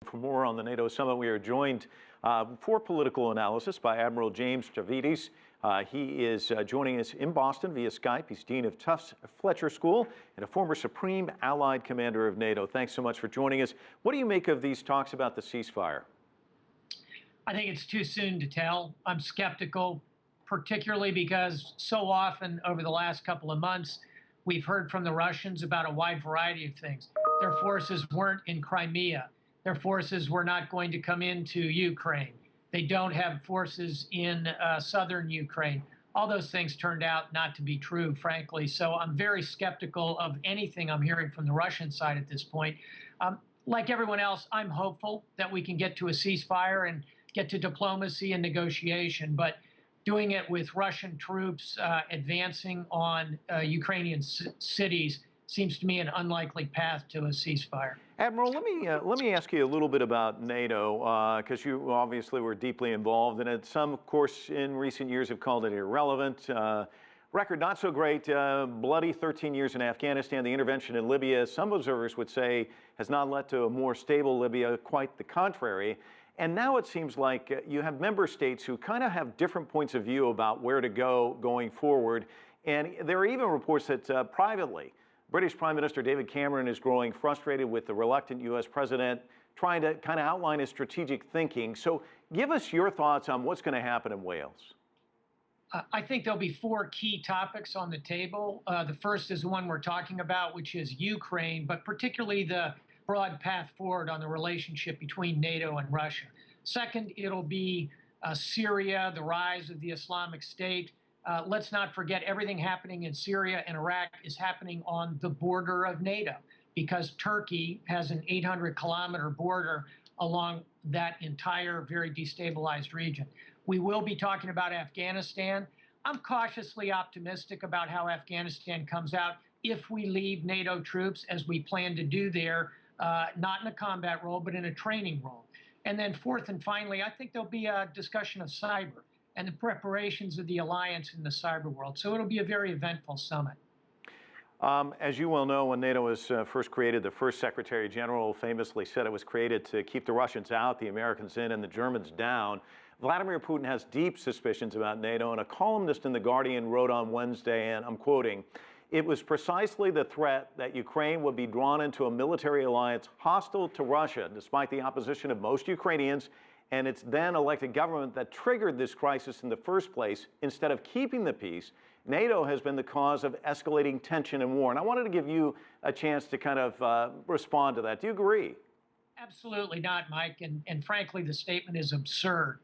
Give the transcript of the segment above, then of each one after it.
For more on the NATO summit, we are joined for political analysis by Admiral James Stavridis. He is joining us in Boston via Skype. He's Dean of Tufts Fletcher School and a former Supreme Allied Commander of NATO. Thanks so much for joining us. What do you make of these talks about the ceasefire? I think it's too soon to tell. I'm skeptical, particularly because so often over the last couple of months, we've heard from the Russians about a wide variety of things. Their forces weren't in Crimea. Their forces were not going to come into Ukraine. They don't have forces in southern Ukraine. All those things turned out not to be true, frankly. So I'm very skeptical of anything I'm hearing from the Russian side at this point. Like everyone else, I'm hopeful that we can get to a ceasefire and get to diplomacy and negotiation. But doing it with Russian troops advancing on Ukrainian cities seems to me an unlikely path to a ceasefire. Admiral, let me ask you a little bit about NATO, because you obviously were deeply involved in it. Some, of course, in recent years have called it irrelevant. Record not so great. Bloody 13 years in Afghanistan. The intervention in Libya, some observers would say, has not led to a more stable Libya. Quite the contrary. And now it seems like you have member states who kind of have different points of view about where to go going forward. And there are even reports that privately, British Prime Minister David Cameron is growing frustrated with the reluctant U.S. president, trying to kind of outline his strategic thinking. So give us your thoughts on what's going to happen in Wales. I think there'll be four key topics on the table. The first is the one we're talking about, which is Ukraine, but particularly the broad path forward on the relationship between NATO and Russia. Second, it'll be Syria, the rise of the Islamic State. Let's not forget everything happening in Syria and Iraq is happening on the border of NATO because Turkey has an 800-kilometer border along that entire very destabilized region. We will be talking about Afghanistan. I'm cautiously optimistic about how Afghanistan comes out if we leave NATO troops as we plan to do there, not in a combat role, but in a training role. And then fourth and finally, I think there'll be a discussion of cyber and the preparations of the alliance in the cyber world. So it'll be a very eventful summit. As you well know, when NATO was first created, the first Secretary General famously said it was created to keep the Russians out, the Americans in, and the Germans down. Vladimir Putin has deep suspicions about NATO, and a columnist in The Guardian wrote on Wednesday, and I'm quoting, "It was precisely the threat that Ukraine would be drawn into a military alliance hostile to Russia, despite the opposition of most Ukrainians, and its then elected government that triggered this crisis in the first place. Instead of keeping the peace, NATO has been the cause of escalating tension and war." And I wanted to give you a chance to kind of respond to that. Do you agree? Absolutely not, Mike. And frankly, the statement is absurd.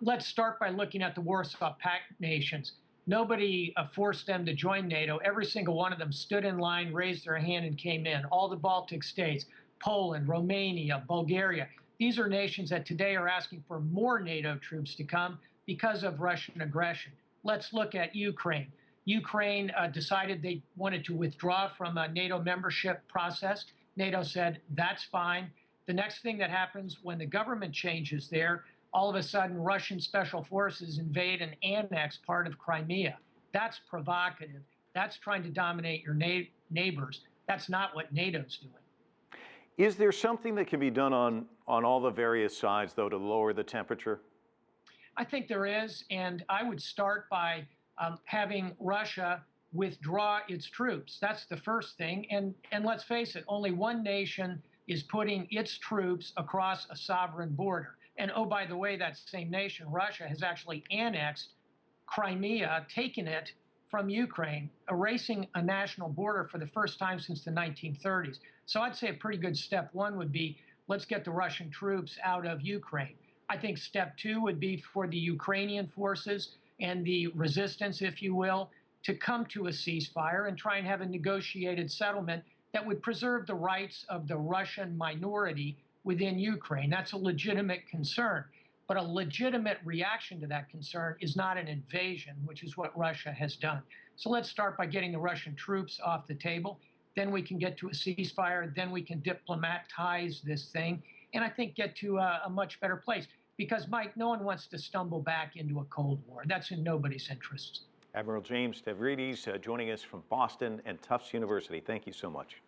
Let's start by looking at the Warsaw Pact nations. Nobody forced them to join NATO. Every single one of them stood in line, raised their hand, and came in. All the Baltic states, Poland, Romania, Bulgaria. These are nations that today are asking for more NATO troops to come because of Russian aggression. Let's look at Ukraine. Ukraine decided they wanted to withdraw from a NATO membership process. NATO said, that's fine. The next thing that happens when the government changes there, all of a sudden Russian special forces invade and annex part of Crimea. That's provocative. That's trying to dominate your neighbors. That's not what NATO's doing. Is there something that can be done on all the various sides, though, to lower the temperature? I think there is, and I would start by having Russia withdraw its troops. That's the first thing, and let's face it, only one nation is putting its troops across a sovereign border. And oh, by the way, that same nation, Russia, has actually annexed Crimea, taken it from Ukraine, erasing a national border for the first time since the 1930s. So I'd say a pretty good step one would be, let's get the Russian troops out of Ukraine. I think step two would be for the Ukrainian forces and the resistance, if you will, to come to a ceasefire and try and have a negotiated settlement that would preserve the rights of the Russian minority within Ukraine. That's a legitimate concern. But a legitimate reaction to that concern is not an invasion, which is what Russia has done. So let's start by getting the Russian troops off the table. Then we can get to a ceasefire. Then we can diplomatize this thing. And I think get to a much better place. Because, Mike, no one wants to stumble back into a Cold War. That's in nobody's interests. Admiral James Stavridis joining us from Boston and Tufts University. Thank you so much.